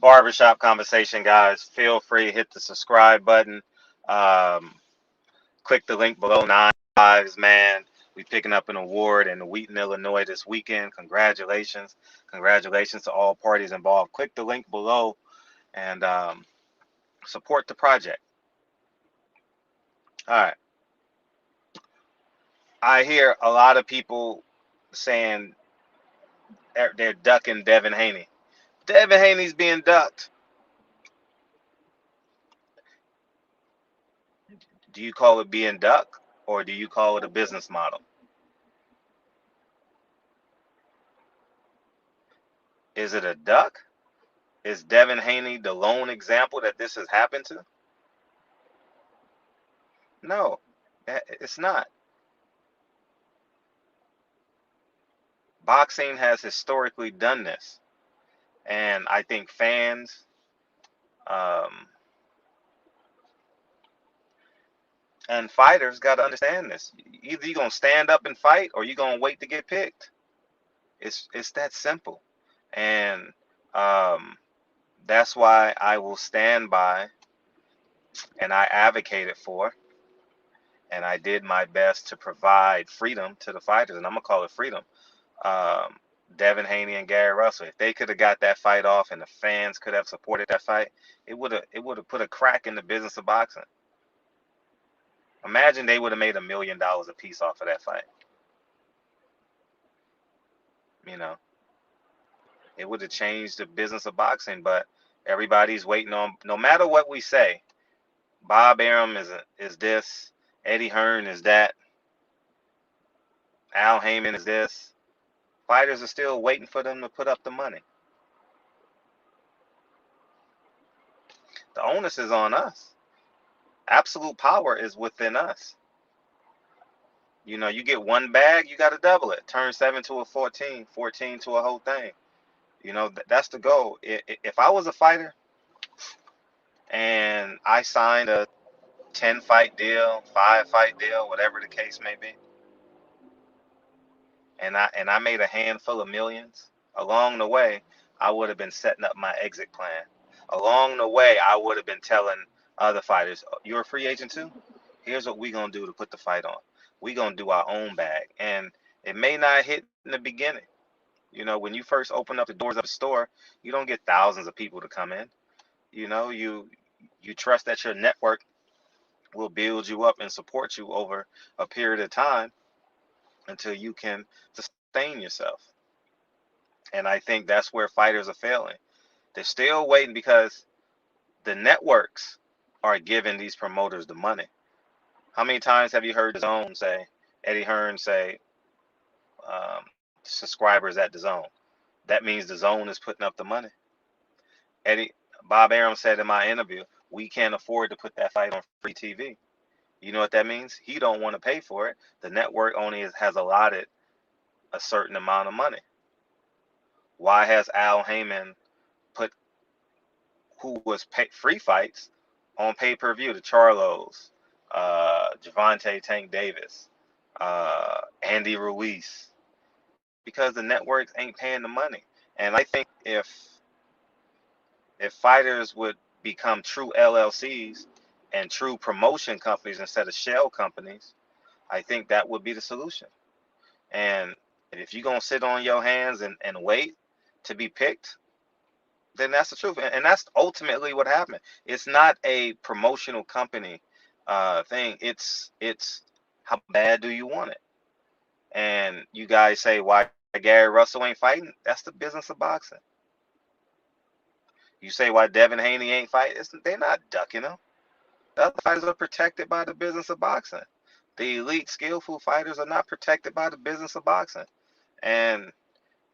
Barbershop conversation, guys. Feel free to hit the subscribe button. Um, Click the link below. 9 lives, man. We picking up an award in Wheaton, Illinois this weekend. Congratulations. Congratulations to all parties involved. Click the link below and support the project. All right. I hear a lot of people saying they're ducking Devin Haney. Devin Haney's being ducked. Do you call it being ducked or do you call it a business model? Is it a duck? Is Devin Haney the lone example that this has happened to? No, it's not. Boxing has historically done this, and I think fans um, and fighters got to understand this. Either you're gonna stand up and fight, or you're gonna wait to get picked. It's that simple, and um, that's why I will stand by, and I advocated for, and I did my best to provide freedom to the fighters, and I'm gonna call it freedom. um, Devin Haney and Gary Russell. If they could have got that fight off and the fans could have supported that fight, it would have put a crack in the business of boxing. Imagine they would have made $1 million a piece off of that fight. You know, it would have changed the business of boxing. But everybody's waiting on. No matter what we say, Bob Arum is this, Eddie Hearn is that, Al Heyman is this. Fighters are still waiting for them to put up the money. The onus is on us. Absolute power is within us. You get one bag, you got to double it. Turn 7 to a 14, 14 to a whole thing. That's the goal. If I was a fighter and I signed a 10 fight deal, 5 fight deal, whatever the case may be, and I made a handful of millions, along the way, I would have been setting up my exit plan. Along the way, I would have been telling other fighters, "You're a free agent too? Here's what we're gonna do to put the fight on. We're gonna do our own bag." And it may not hit in the beginning. When you first open up the doors of a store, you don't get thousands of people to come in. You trust that your network will build you up and support you over a period of time until you can sustain yourself. And I think that's where fighters are failing. They're still waiting because the networks are giving these promoters the money. How many times have you heard the Zone say, Eddie Hearn say, subscribers at the Zone? That means the Zone is putting up the money. Eddie Bob Arum said in my interview, we can't afford to put that fight on free TV. You know what that means? He don't want to pay for it. The network only has allotted a certain amount of money. Why has Al Heyman put who was free fights on pay-per-view? The Charlos, Javante Tank Davis, Andy Ruiz, because the networks ain't paying the money. And I think if fighters would become true LLCs and true promotion companies instead of shell companies, I think that would be the solution. And if you're going to sit on your hands and wait to be picked, then that's the truth. And that's ultimately what happened. It's not a promotional company thing. It's how bad do you want it? And you guys say, why Gary Russell ain't fighting? That's the business of boxing. You say why Devin Haney ain't fighting? They're not ducking him. The other fighters are protected by the business of boxing. The elite, skillful fighters are not protected by the business of boxing. And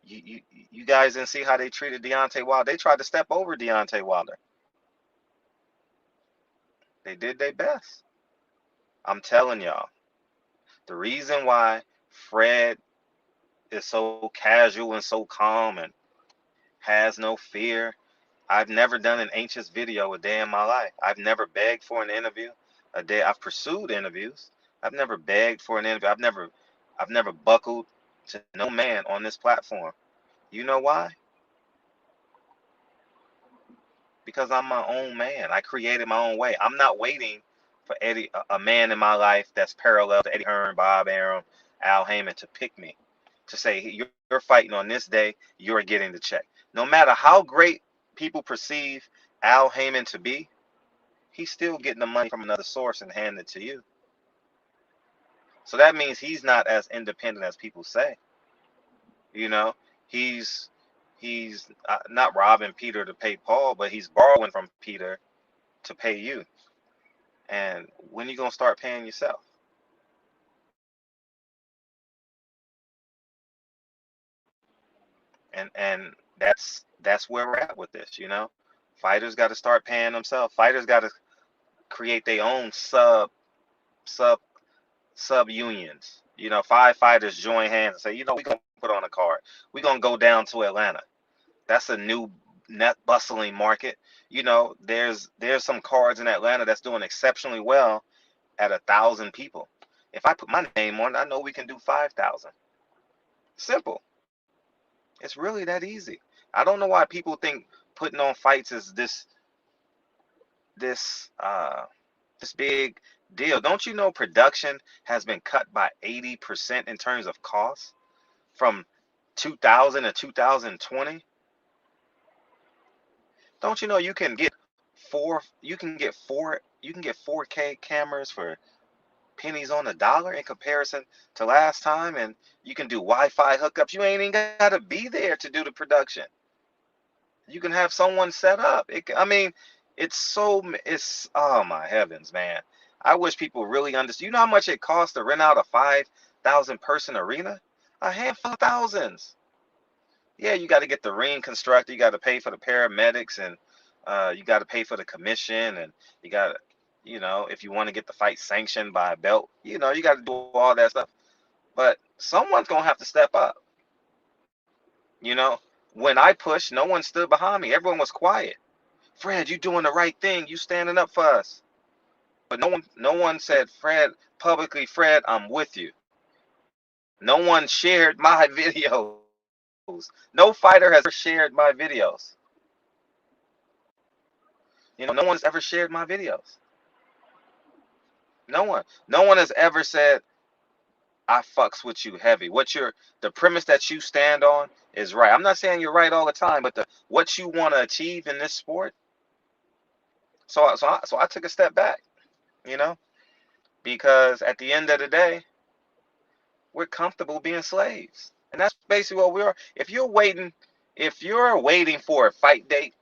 you guys didn't see how they treated Deontay Wilder. They tried to step over Deontay Wilder. They did their best. I'm telling y'all, the reason why Fred is so casual and so calm and has no fear. I've never done an anxious video a day in my life. I've never begged for an interview a day. I've pursued interviews. I've never begged for an interview. I've never buckled to no man on this platform. You know why? because I'm my own man. I created my own way. I'm not waiting for a man in my life that's parallel to Eddie Hearn, Bob Arum, Al Heyman to pick me, to say, "Hey, you're fighting on this day, you're getting the check." No matter how great people perceive Al Heyman to be, he's still getting the money from another source and handing it to you. So that means he's not as independent as people say. You know, he's not robbing Peter to pay Paul, but he's borrowing from Peter to pay you. And when you gonna start paying yourself? And that's where we're at with this. Fighters got to start paying themselves. Fighters got to create their own sub sub unions. 5 fighters join hands and say, we gonna put on a card. We gonna go down to Atlanta. That's a new net bustling market. There's some cards in Atlanta that's doing exceptionally well at 1,000 people. If I put my name on, I know we can do 5,000. Simple. It's really that easy. I don't know why people think putting on fights is this uh this big deal. Don't you know production has been cut by 80% in terms of cost from 2000 to 2020? Don't you know you can get 4K cameras for pennies on the dollar in comparison to last time, and you can do Wi-Fi hookups. You ain't even gotta be there to do the production. You can have someone set up. I mean, it's oh my heavens, man. I wish people really understand. You know how much it costs to rent out a 5,000 person arena? A handful of thousands. Yeah, you got to get the ring constructed. You got to pay for the paramedics, and you got to pay for the commission, and you got to, if you want to get the fight sanctioned by a belt, you got to do all that stuff. But someone's gonna have to step up. You know, when I pushed, no one stood behind me. Everyone was quiet. Fred, you doing the right thing. You standing up for us. But no one said, Fred, publicly, Fred, I'm with you. No one shared my videos. No fighter has ever shared my videos. No one's ever shared my videos. No one. No one has ever said, I fucks with you heavy. The premise that you stand on is right. I'm not saying you're right all the time, but what you want to achieve in this sport. So I took a step back, you know, because at the end of the day, we're comfortable being slaves, and that's basically what we are. If you're waiting for a fight date,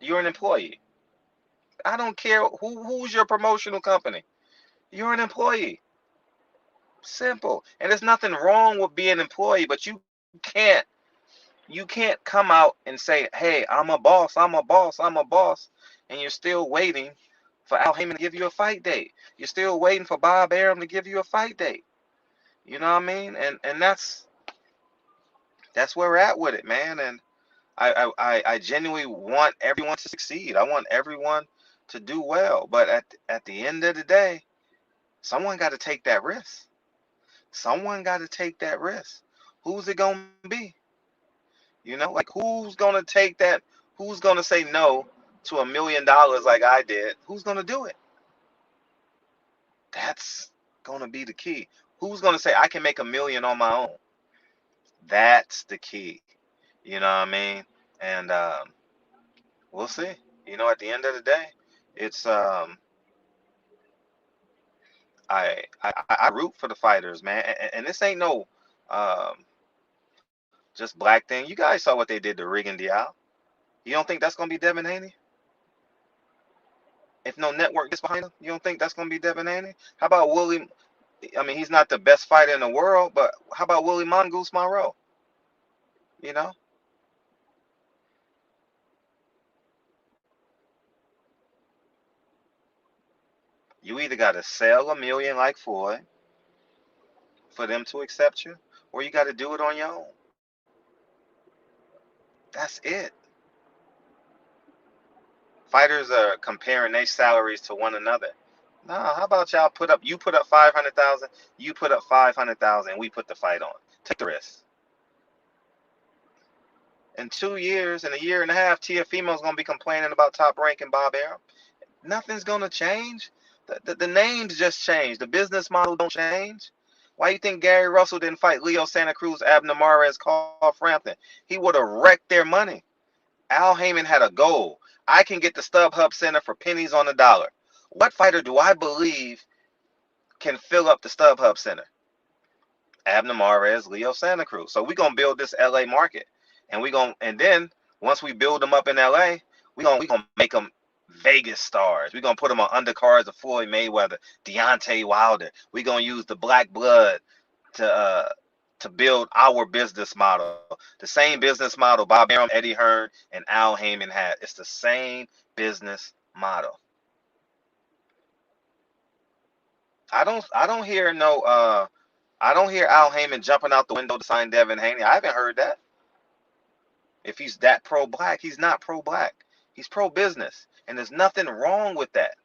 you're an employee. I don't care who's your promotional company. You're an employee. Simple. And there's nothing wrong with being an employee, but can't you can't come out and say, "Hey, I'm a boss. I'm a boss. I'm a boss," and you're still waiting for Al Heyman to give you a fight date. You're still waiting for Bob Arum to give you a fight date. You know what I mean? And that's where we're at with it, man. And I genuinely want everyone to succeed. I want everyone to do well. But at the end of the day, someone got to take that risk. Someone got to take that risk. Who's it gonna be? Like who's gonna take that? Who's gonna say no to $1 million like I did? Who's gonna do it? That's gonna be the key. Who's gonna say I can make 1 million on my own? That's the key. You know what I mean? And we'll see. At the end of the day, it's I root for the fighters, man. And this ain't no um just black thing. You guys saw what they did to Regan Dial. You don't think that's gonna be Devin Haney? If no network gets behind him, you don't think that's gonna be Devin Haney? How about Willie? I mean, he's not the best fighter in the world, but how about Willie Mongoose Monroe? You know, you either got to sell 1 million like Floyd for them to accept you, or you got to do it on your own. That's it. Fighters are comparing their salaries to one another. Nah, how about you put up 500,000, you put up 500,000, and we put the fight on. Take the risk. In 2 years, in a year and a half, Tia Female's gonna be complaining about Top Rank and Bob Arum. Nothing's gonna change. The names just change. The business model don't change. Why you think Gary Russell didn't fight Leo Santa Cruz, Abner Mares, Carl Frampton? He would have wrecked their money. Al Heyman had a goal. I can get the StubHub Center for pennies on the dollar. What fighter do I believe can fill up the StubHub Center? Abner Mares, Leo Santa Cruz. So we're gonna build this LA market, and then once we build them up in LA, we gonna make them Vegas stars. We're gonna put them on undercards of Floyd Mayweather, Deontay Wilder. We're gonna use the black blood to build our business model. The same business model Bob Arum, Eddie Hearn, and Al Heyman had. It's the same business model. I don't hear I don't hear Al Heyman jumping out the window to sign Devin Haney. I haven't heard that. If he's that pro-black, he's not pro-black. He's pro-business. And there's nothing wrong with that.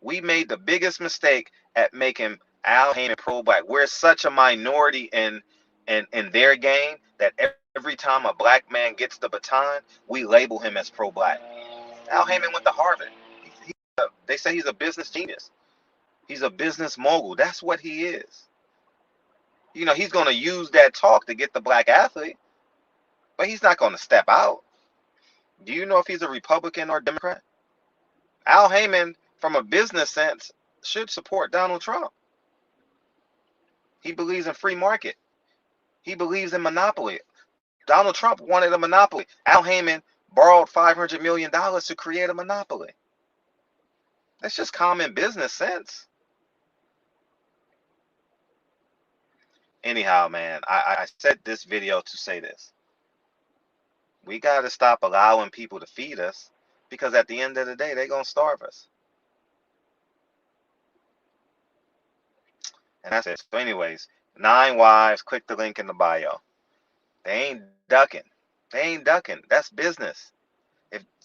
We made the biggest mistake at making Al Heyman pro-black. We're such a minority in their game that every time a black man gets the baton, we label him as pro-black. Al Heyman went to Harvard. They say he's a business genius. He's a business mogul. That's what he is. He's going to use that talk to get the black athlete, but he's not going to step out. Do you know if he's a Republican or Democrat? Al Heyman, from a business sense, should support Donald Trump. He believes in free market. He believes in monopoly. Donald Trump wanted a monopoly. Al Heyman borrowed $500 million to create a monopoly. That's just common business sense. Anyhow, man, I said this video to say this. We got to stop allowing people to feed us, because at the end of the day, they're going to starve us. And that's it. So anyways, 9 Wives, click the link in the bio. They ain't ducking. They ain't ducking. That's business.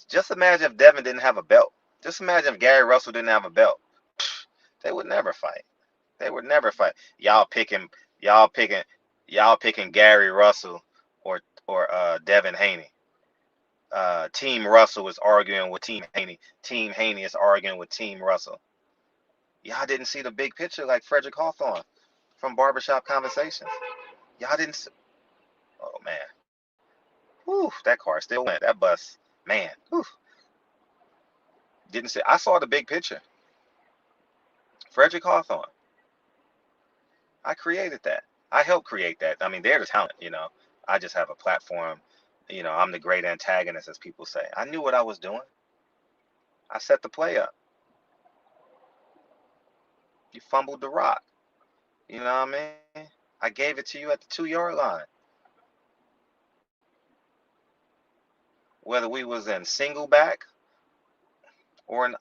Just imagine if Devin didn't have a belt. Just imagine if Gary Russell didn't have a belt. They would never fight. They would never fight. Y'all picking Gary Russell or Devin Haney. Team Russell is arguing with Team Haney. Team Haney is arguing with Team Russell. Y'all didn't see the big picture like Frederick Hawthorne from Barbershop Conversations. Y'all didn't. Oh man. Whew, that car still went. That bus, man. Whew. Didn't see. I saw the big picture. Frederick Hawthorne. I created that. I helped create that. I mean, they're the talent, I just have a platform. I'm the great antagonist, as people say. I knew what I was doing. I set the play up. You fumbled the rock. You know what I mean? I gave it to you at the 2-yard line. Whether we was in single back or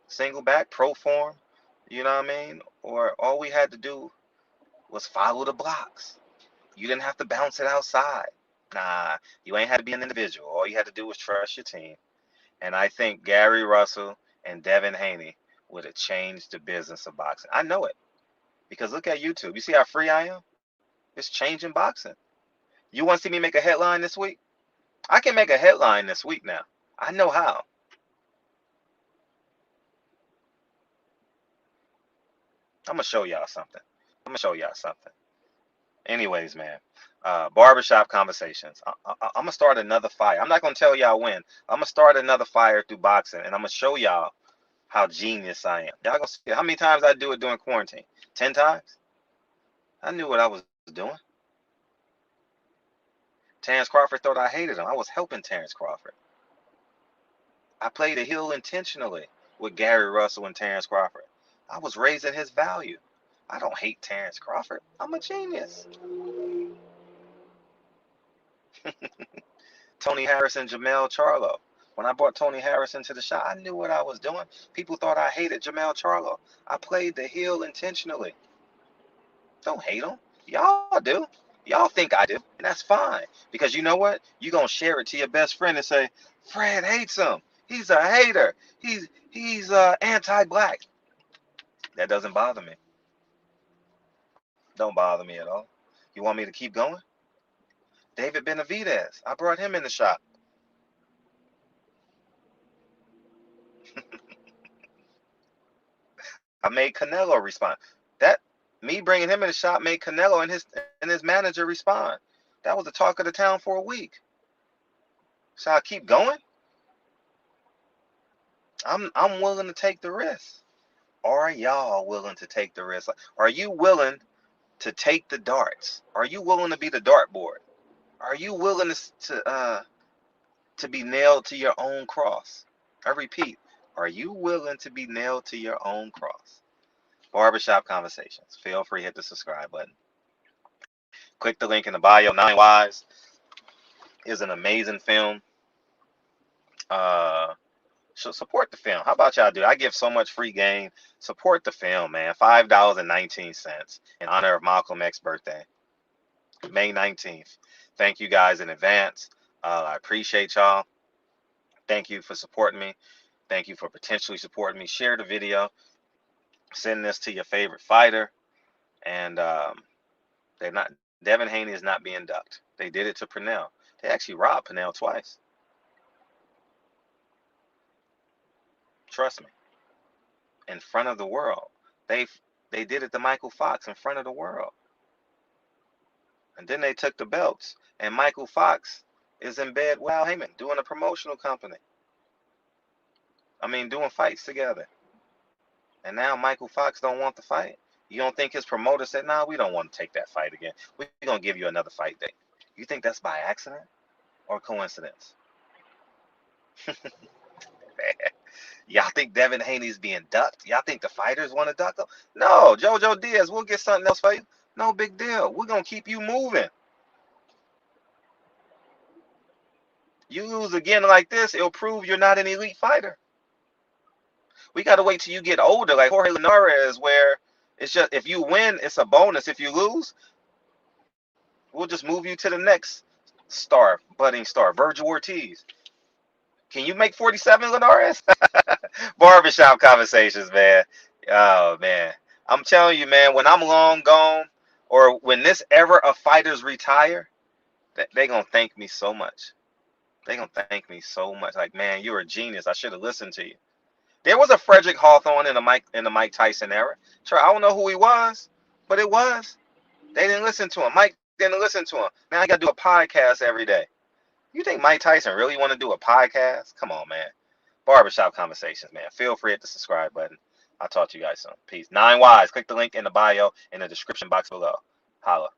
single back, pro form, you know what I mean? Or all we had to do was follow the blocks. You didn't have to bounce it outside. Nah, you ain't had to be an individual. All you had to do was trust your team. And I think Gary Russell and Devin Haney would have changed the business of boxing. I know it. Because look at YouTube. You see how free I am? It's changing boxing. You want to see me make a headline this week? I can make a headline this week now. I know how. I'm going to show y'all something. Anyways, man, Barbershop Conversations. I'm going to start another fire. I'm not going to tell y'all when. I'm going to start another fire through boxing, and I'm going to show y'all how genius I am. Y'all going to see how many times I do it during quarantine? 10 times? I knew what I was doing. Terrence Crawford thought I hated him. I was helping Terrence Crawford. I played a heel intentionally with Gary Russell and Terrence Crawford. I was raising his value. I don't hate Terrence Crawford. I'm a genius. Tony Harrison, Jamel Charlo. When I brought Tony Harrison to the shop, I knew what I was doing. People thought I hated Jamel Charlo. I played the heel intentionally. Don't hate him. Y'all do. Y'all think I do. And that's fine. Because you know what? You're going to share it to your best friend and say, Fred hates him. He's a hater. He's anti-black. That doesn't bother me. Don't bother me at all. You want me to keep going? David Benavidez. I brought him in the shop. I made Canelo respond. That me bringing him in the shop made Canelo and his manager respond. That was the talk of the town for a week. So I keep going. I'm willing to take the risk. Are y'all willing to take the risk? Are you willing to take the darts? Are you willing to be the dartboard? Are you willing to be nailed to your own cross? I repeat, are you willing to be nailed to your own cross? Barbershop Conversations. Feel free to hit the subscribe button. Click the link in the bio. Nine Wives is an amazing film. So support the film. How about y'all do? I give so much free game. Support the film, man. $5.19 in honor of Malcolm X's birthday, May 19th. Thank you guys in advance. I appreciate y'all. Thank you for supporting me. Thank you for potentially supporting me. Share the video. Send this to your favorite fighter. And they're not. Devin Haney is not being ducked. They did it to Pernell. They actually robbed Pernell twice. Trust me. In front of the world. They did it to Michael Fox in front of the world. And then they took the belts. And Michael Fox is in bed with Al Heyman doing a promotional company. I mean, doing fights together. And now Michael Fox don't want the fight. You don't think his promoter said, "Nah, we don't want to take that fight again. We're going to give you another fight date." You think that's by accident or coincidence? Y'all think Devin Haney's being ducked? Y'all think the fighters want to duck him? No, JoJo Diaz, we'll get something else for you. No big deal. We're going to keep you moving. You lose again like this, it'll prove you're not an elite fighter. We got to wait till you get older, like Jorge Linares, where it's just if you win, it's a bonus. If you lose, we'll just move you to the next star, budding star, Virgil Ortiz. Can you make 47, Linares? Barbershop Conversations, man. Oh, man. I'm telling you, man, when I'm long gone or when this era of fighters retire, they going to thank me so much. They going to thank me so much. Like, man, you're a genius. I should have listened to you. There was a Frederick Hawthorne in the Mike Tyson era. Sure, I don't know who he was, but it was. They didn't listen to him. Mike didn't listen to him. Now I got to do a podcast every day. You think Mike Tyson really want to do a podcast? Come on, man. Barbershop Conversations, man. Feel free to hit the subscribe button. I'll talk to you guys soon. Peace. Nine Wives. Click the link in the bio in the description box below. Holla.